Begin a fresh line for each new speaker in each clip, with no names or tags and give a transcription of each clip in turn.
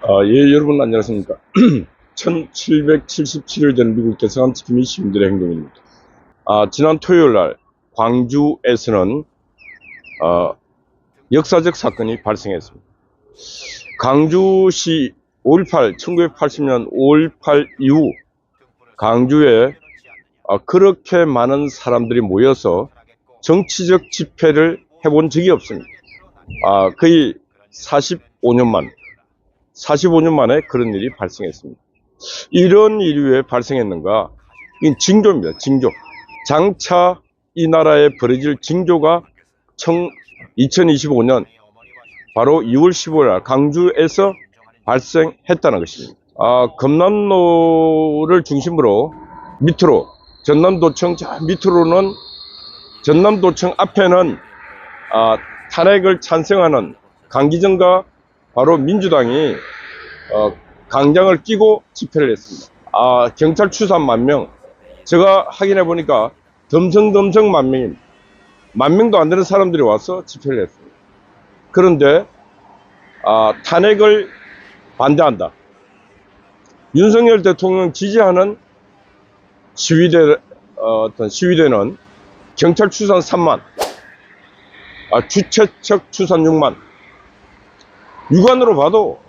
예, 여러분 안녕하십니까. 1777일 전 미국 대사관 지킴이 시민들의 행동입니다. 지난 토요일 날 광주에서는 역사적 사건이 발생했습니다. 광주시 1980년 5.18 이후 광주에 그렇게 많은 사람들이 모여서 정치적 집회를 해본 적이 없습니다. 거의 45년 만에 그런 일이 발생했습니다. 이런 일이 왜 발생했는가? 이건 징조입니다. 징조. 장차 이 나라에 벌어질 징조가 2025년 바로 2월 15일 날 광주에서 발생했다는 것입니다. 검남로를 중심으로 밑으로 전남도청 밑으로는 전남도청 앞에는 탄핵을 찬성하는 강기정과 바로 민주당이 강장을 끼고 집회를 했습니다. 경찰 추산 10,000명. 제가 확인해 보니까 덤성덤성 10,000명입니다. 10,000명도 안 되는 사람들이 와서 집회를 했습니다. 그런데 탄핵을 반대한다. 윤석열 대통령 지지하는 시위대는 경찰 추산 3만, 주최측 추산 6만. 육안으로 봐도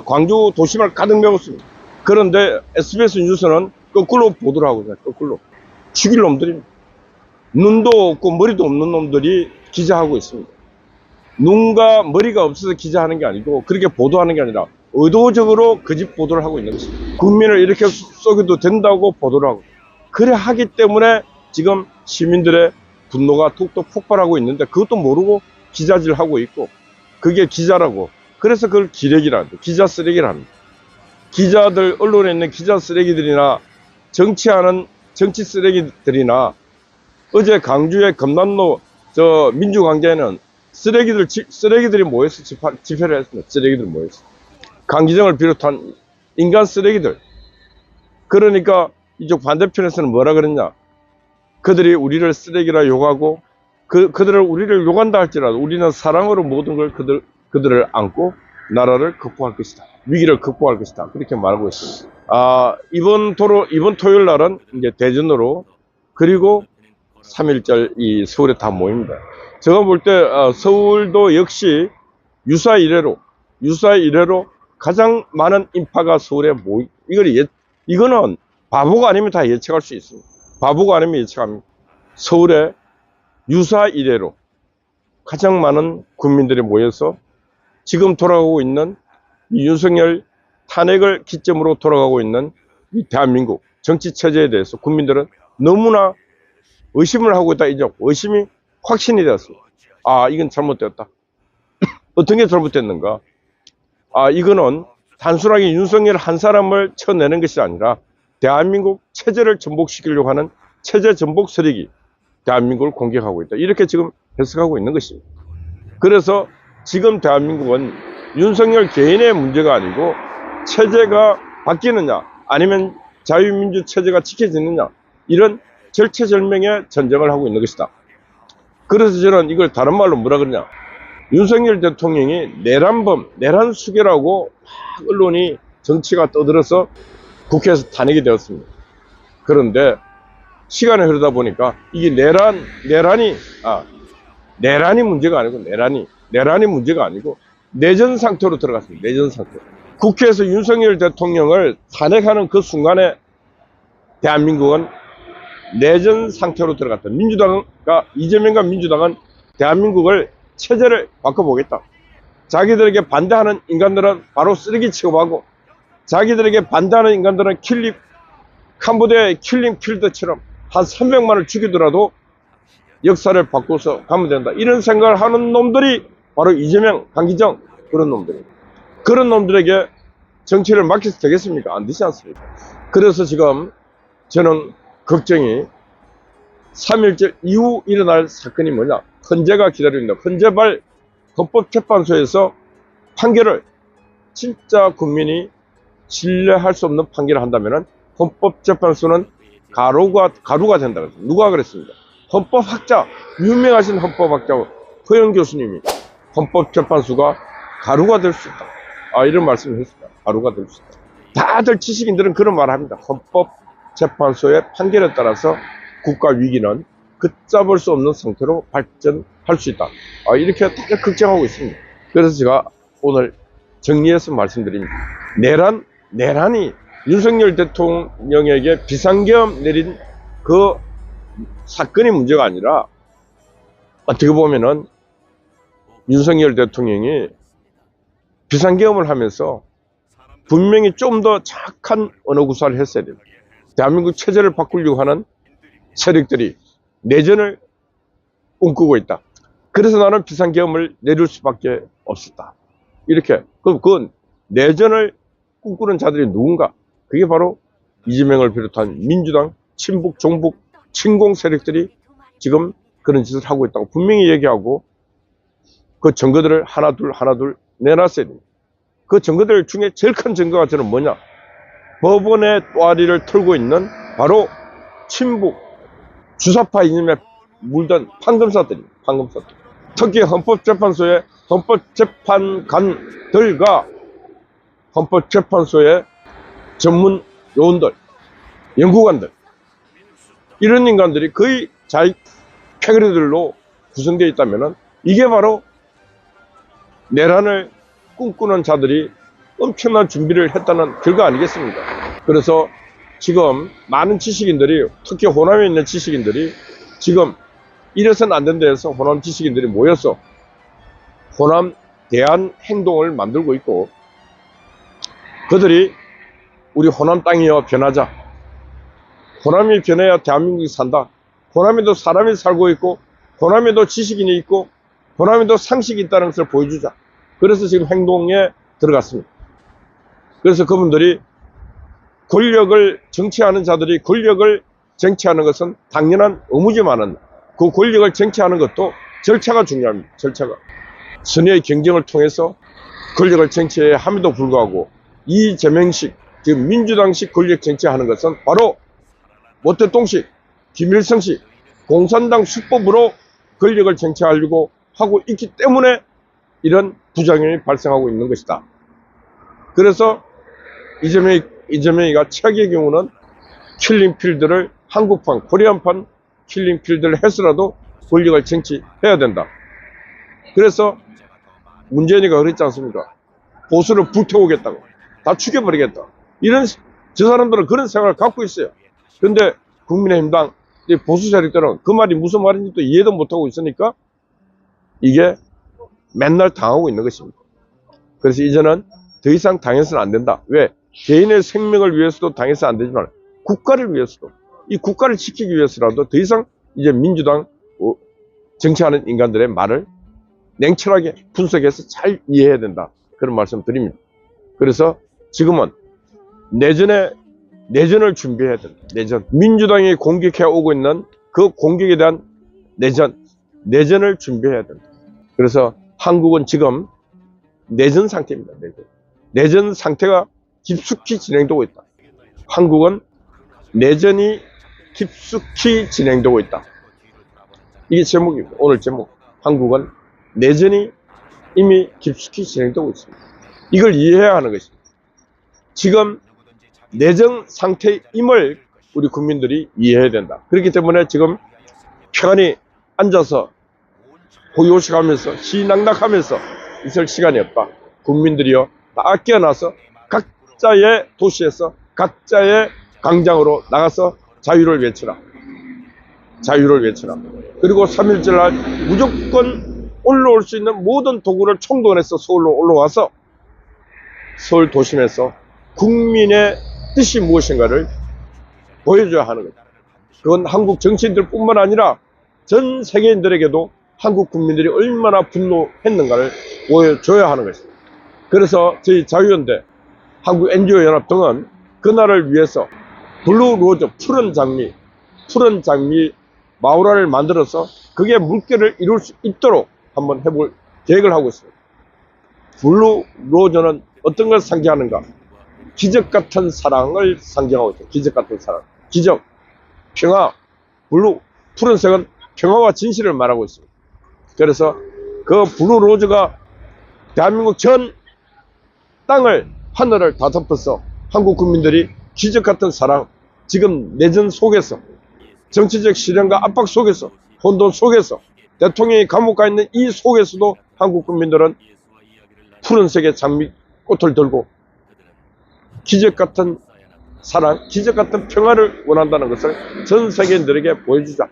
광주 도심을 가득 메웠습니다. 그런데 SBS 뉴스는 거꾸로 보도를 하고 있어요. 거꾸로. 죽일 놈들입니다. 눈도 없고 머리도 없는 놈들이 기자하고 있습니다. 눈과 머리가 없어서 기자하는 게 아니고 그렇게 보도하는 게 아니라 의도적으로 거짓 보도를 하고 있는 것입니다. 국민을 이렇게 속여도 된다고 보도를 하고, 그래 하기 때문에 지금 시민들의 분노가 툭툭 폭발하고 있는데 그것도 모르고 기자질 하고 있고, 그게 기자라고. 그래서 그걸 기레기라는데, 기자 쓰레기라는. 기자들, 언론에 있는 기자 쓰레기들이나 정치하는 정치 쓰레기들이나 어제 강주의 검남로 민주광장에는 쓰레기들이 모여서 집회를 했습니다. 쓰레기들 모여서. 강기정을 비롯한 인간 쓰레기들. 그러니까 이쪽 반대편에서는 뭐라 그랬냐. 그들이 우리를 쓰레기라 욕하고, 그들을 우리를 욕한다 할지라도 우리는 사랑으로 모든 걸 그들을 안고 나라를 극복할 것이다. 위기를 극복할 것이다. 그렇게 말하고 있습니다. 이번 토요일 날은 이제 대전으로, 그리고 3.1절 이 서울에 다 모입니다. 제가 볼 때 서울도 역시 유사 이래로 가장 많은 인파가 서울에 이거는 바보가 아니면 다 예측할 수 있습니다. 바보가 아니면 예측합니다. 서울에 유사 이래로 가장 많은 국민들이 모여서 지금 돌아가고 있는 이 윤석열 탄핵을 기점으로 돌아가고 있는 이 대한민국 정치 체제에 대해서 국민들은 너무나 의심을 하고 있다. 이제 의심이 확신이 되었습니다. 이건 잘못되었다. 어떤 게 잘못됐는가? 이거는 단순하게 윤석열 한 사람을 쳐내는 것이 아니라 대한민국 체제를 전복시키려고 하는 체제 전복 세력이 대한민국을 공격하고 있다. 이렇게 지금 해석하고 있는 것입니다. 그래서 지금 대한민국은 윤석열 개인의 문제가 아니고 체제가 바뀌느냐 아니면 자유민주 체제가 지켜지느냐, 이런 절체절명의 전쟁을 하고 있는 것이다. 그래서 저는 이걸 다른 말로 뭐라 그러냐, 윤석열 대통령이 내란수계라고 언론이 정치가 떠들어서 국회에서 탄핵이 되었습니다. 그런데 시간이 흐르다 보니까 이게 내란이 문제가 아니고 내란이 문제가 아니고 내전 상태로 들어갔습니다. 내전 상태. 국회에서 윤석열 대통령을 탄핵하는 그 순간에 대한민국은 내전 상태로 들어갔다. 이재명과 민주당은 대한민국을 체제를 바꿔보겠다. 자기들에게 반대하는 인간들은 바로 쓰레기 취급하고, 자기들에게 반대하는 인간들은 캄보디아의 킬링 필드처럼 한 300만을 죽이더라도 역사를 바꿔서 가면 된다. 이런 생각을 하는 놈들이 바로 이재명, 강기정, 그런 놈들에게 정치를 맡겨서 되겠습니까? 안 되지 않습니까? 그래서 지금 저는 걱정이 3.1절 이후 일어날 사건이 뭐냐. 헌재가 기다립니다. 헌재발 헌법재판소에서 판결을, 진짜 국민이 신뢰할 수 없는 판결을 한다면 헌법재판소는 가루가 된다. 누가 그랬습니까? 헌법학자, 유명하신 헌법학자 허영 교수님이 헌법재판소가 가루가 될 수 있다. 이런 말씀을 했습니다. 하루가 될 수 있다. 다들 지식인들은 그런 말을 합니다. 헌법재판소의 판결에 따라서 국가 위기는 걷잡을 수 없는 상태로 발전할 수 있다. 이렇게 다들 걱정하고 있습니다. 그래서 제가 오늘 정리해서 말씀드립니다. 내란이 윤석열 대통령에게 비상계엄 내린 그 사건이 문제가 아니라 어떻게 보면은 윤석열 대통령이 비상계엄을 하면서 분명히 좀 더 착한 언어 구사를 했어야 됩니다. 대한민국 체제를 바꾸려고 하는 세력들이 내전을 꿈꾸고 있다. 그래서 나는 비상계엄을 내릴 수밖에 없었다. 이렇게. 그럼 그 내전을 꿈꾸는 자들이 누군가? 그게 바로 이재명을 비롯한 민주당, 친북, 종북, 친공 세력들이 지금 그런 짓을 하고 있다고 분명히 얘기하고 그 증거들을 하나둘 내놨어야 됩니다. 그 증거들 중에 제일 큰 증거가 저는 뭐냐? 법원의 또아리를 털고 있는 바로 친북, 주사파 이념에 물든 판검사들입니다. 판검사들. 특히 헌법재판소의 헌법재판관들과 헌법재판소의 전문 요원들, 연구관들, 이런 인간들이 거의 자익 패거리들로 구성되어 있다면 이게 바로 내란을 꿈꾸는 자들이 엄청난 준비를 했다는 결과 아니겠습니까? 그래서 지금 많은 지식인들이, 특히 호남에 있는 지식인들이 지금 이래서는 안 된다 해서 호남 지식인들이 모여서 호남 대안 행동을 만들고 있고, 그들이 우리 호남 땅이여 변하자, 호남이 변해야 대한민국이 산다, 호남에도 사람이 살고 있고 호남에도 지식인이 있고 호남에도 상식이 있다는 것을 보여주자. 그래서 지금 행동에 들어갔습니다. 그래서 그분들이 권력을 정치하는 자들이 권력을 쟁취하는 것은 당연한 의무지만은 그 권력을 쟁취하는 것도 절차가 중요합니다. 절차가. 선의의 경쟁을 통해서 권력을 쟁취해야 함에도 불구하고 이재명식, 지금 민주당식 권력 쟁취하는 것은 바로 모태똥식, 김일성식, 공산당 수법으로 권력을 쟁취하려고 하고 있기 때문에 이런 부작용이 발생하고 있는 것이다. 그래서 이재명이가 최악의 경우는 킬링필드를 한국판, 코리안판 킬링필드를 해서라도 권력을 쟁취해야 된다. 그래서 문재인이가 그랬지 않습니까? 보수를 불태우겠다고, 다 죽여버리겠다. 저 사람들은 그런 생각을 갖고 있어요. 근데 국민의힘당 보수 세력들은 그 말이 무슨 말인지 또 이해도 못하고 있으니까 이게 맨날 당하고 있는 것입니다. 그래서 이제는 더 이상 당해서는 안 된다. 왜? 개인의 생명을 위해서도 당해서는 안 되지만 국가를 위해서도, 이 국가를 지키기 위해서라도 더 이상 이제 민주당 정치하는 인간들의 말을 냉철하게 분석해서 잘 이해해야 된다. 그런 말씀 드립니다. 그래서 지금은 내전을 준비해야 된다. 내전. 민주당이 공격해 오고 있는 그 공격에 대한 내전을 준비해야 된다. 그래서 한국은 지금 내전 상태입니다. 내전 상태가 깊숙이 진행되고 있다. 한국은 내전이 깊숙이 진행되고 있다. 이게 제목입니다. 오늘 제목. 한국은 내전이 이미 깊숙이 진행되고 있습니다. 이걸 이해해야 하는 것입니다. 지금 내전 상태임을 우리 국민들이 이해해야 된다. 그렇기 때문에 지금 편안히 앉아서 호요식하면서 시낙낙하면서 있을 시간이 없다. 국민들이요 다 깨어나서 각자의 도시에서 각자의 광장으로 나가서 자유를 외쳐라. 자유를 외쳐라. 그리고 3.1절 날 무조건 올라올 수 있는 모든 도구를 총동원해서 서울로 올라와서 서울 도심에서 국민의 뜻이 무엇인가를 보여줘야 하는 거죠. 그건 한국 정치인들 뿐만 아니라 전 세계인들에게도 한국 국민들이 얼마나 분노했는가를 보여줘야 하는 것입니다. 그래서 저희 자유연대, 한국 NGO 연합 등은 그날을 위해서 블루로즈, 푸른 장미 마우라를 만들어서 그게 물결을 이룰 수 있도록 한번 해볼 계획을 하고 있습니다. 블루로즈는 어떤 걸 상징하는가? 기적 같은 사랑을 상징하고 있죠. 기적 같은 사랑. 기적, 평화, 푸른색은 평화와 진실을 말하고 있습니다. 그래서 그 블루로즈가 대한민국 전 땅을, 하늘을 다 덮어서 한국 국민들이 기적 같은 사랑, 지금 내전 속에서, 정치적 시련과 압박 속에서, 혼돈 속에서, 대통령이 감옥 가 있는 이 속에서도 한국 국민들은 푸른색의 장미꽃을 들고 기적 같은 사랑, 기적 같은 평화를 원한다는 것을 전 세계인들에게 보여주자.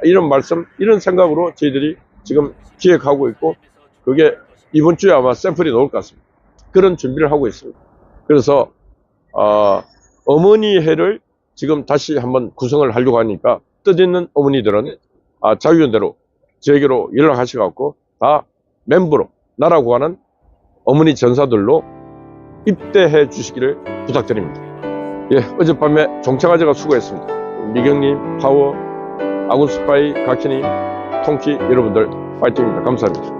이런 말씀, 이런 생각으로 저희들이 지금 기획하고 있고, 그게 이번 주에 아마 샘플이 나올 것 같습니다. 그런 준비를 하고 있습니다. 그래서 어머니 회를 지금 다시 한번 구성을 하려고 하니까 뜻있는 어머니들은 자유연대로 저에게로 연락하셔갖고 다 멤버로 나라고 하는 어머니 전사들로 입대해 주시기를 부탁드립니다. 예, 어젯밤에 종창아재가 수고했습니다. 미경님, 파워, 아군 스파이, 가키님, 통키 여러분들 파이팅입니다. 감사합니다.